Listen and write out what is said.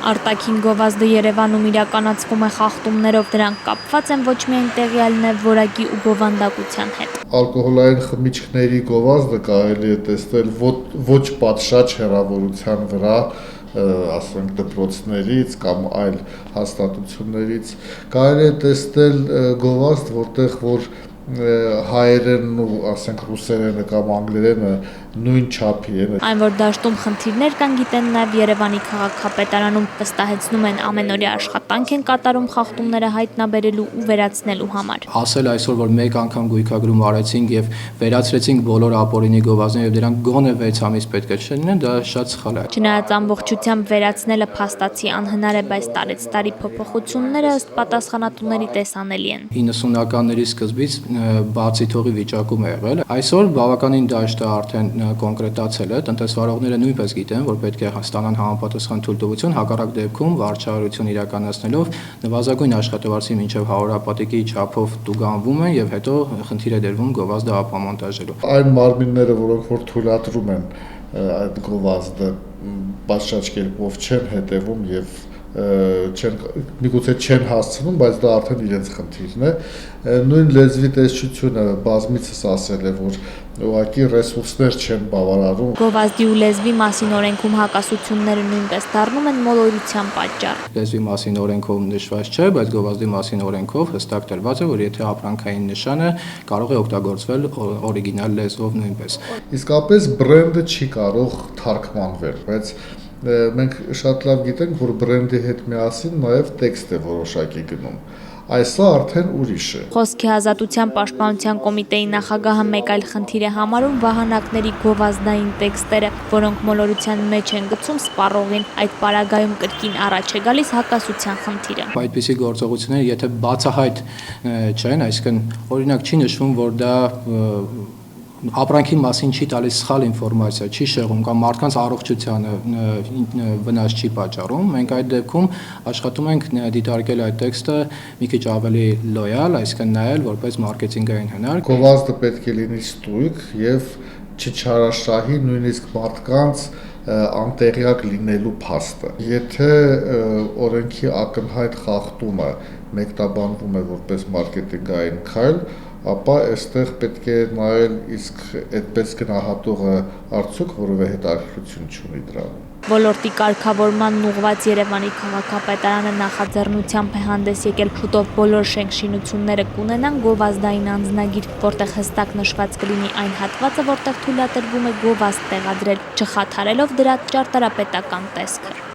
Արտաքին գովազդը Երևանում իրականացվում է խախտումներով, դրանք կապված են ոչ միայն տեղյալներ որակի ու բովանդակության հետ։ Ալկոհոլային խմիչքների գովազդը կարելի է տեսնել ոչ պատշաճ հեռավորության վրա, ասենք դպրոցներից կամ այլ հաստատություններից, կարելի է տեսնել գովազդ, որտեղ որ հայերենն ու ասենք ռուսերենը կամ անգլերենը նույն չափի են։ Այն, որ դաշտում խնդիրներ կան, գիտեն նաև Երևանի քաղաքապետարանում, վստահեցնում են ամենօրյա աշխատանք են կատարում խախտումները հայտնաբերելու ու վերացնելու համար։ Ասել այսօր, որ մեկ անգամ գույքագրում արեցինք եւ վերացրեցինք բոլոր ապօրինի գովազդները եւ դրանք գոնե 6 ամիս պետք է չլինեն, դա շատ սխալ է։ Չնայած ամբողջությամբ վերացնելը փաստացի անհնար է, բայց տարեցտարի փոփոխությունները ըստ պատասխանատուների տեսանելի են։ 90-ականների սկզբից բացի թողի վիճակում է եղել։ Այսօր բավականին դաշտը արդեն կոնկրետացել է, տնտեսվարողները նույնպես գիտեն, որ պետք է ստանան համապատասխան թույլտվություն, հակառակ դեպքում վարչարություն իրականացնելով նվազագույն աշխատավարձի մինչև 100 հապատիկի չափով տուգանվում են եւ հետո խնդիր է դրվում գովազդը ապամոնտաժելու։ Այն մարմինները, որոնք որ թույլատրում են այդ գովազդը, պատշաճ կերպով չեն հետևում եւ միգուցե չեն հասցնում, բայց դա արդեն իրենց խնդիրն է։ Նույն լեզվի տեսչությունը բազմիցս ասել է, որ ուղղակի ռեսուրսներ չեն բավարարում։ Գովազդի ու լեզվի մասին օրենքում հակասությունները նույնպես դառնում են մոլորության պատճառ։ Լեզվի մասին օրենքով նշված չէ, բայց գովազդի մասին օրենքով հստակ տրված է, որ եթե ապրանքային նշան է, կարող է օգտագործվել օրիգինալ լեզվով նույնպես։ Իսկապես բրենդը չի կարող թարգմանվել, բայց մենք շատ լավ գիտենք, որ բրենդի հետ միասին նաև տեքստ է որոշակի գնում։ Այսը արդեն ուրիշ է։ Խոսքի ազատության պաշտպանության կոմիտեի նախագահը մեկ այլ խնդիր է համարում վահանակների գովազդային տեքստերը, որոնք մոլորության մեջ են գցում սպառողին։ Այդ պարագայում կրկին առաջ է գալիս հակասության խնդիրը։ Այդպիսի գործողությունները, եթե բացահայտ չեն, այսինքն օրինակ չի նշվում, որ դա ապրանքի մասին չի տալիս սխալ ինֆորմացիա, չի շեղում կամ մարդկանց առողջությանը վնաս չի պատճառում, մենք այդ դեպքում աշխատում ենք դիտարկել այդ տեքստը մի քիչ ավելի լոյալ, այսինքն նայել որպես մարքեթինգային հնար։ Գովազդը պետք է լինի ստույգ եւ չչարաշահի նույնիսկ մարդկանց անտեղյակ լինելու փաստը։ Եթե օրենքի ակնհայտ խախտումը մեկնաբանվում է որպես մարքեթինգային քայլ, ապա այստեղ պետք է նայել իսկ այդպես գնահատողը արդյոք որևէ հետաքրքրություն չունի դրանում։ Ոլորտի կարգավորմանն ուղղված Երևանի քաղաքապետարանը նախաձեռնությամբ է հանդես եկել շուտով բոլոր շենքշինությունները կունենան գովազդային անձնագիր, որտեղ հստակ նշված կլինի այն հատվածը, որտեղ թույլատրվում է գովազդ տեղադրել, չխաթարելով դրա ճարտարապետական տեսքը։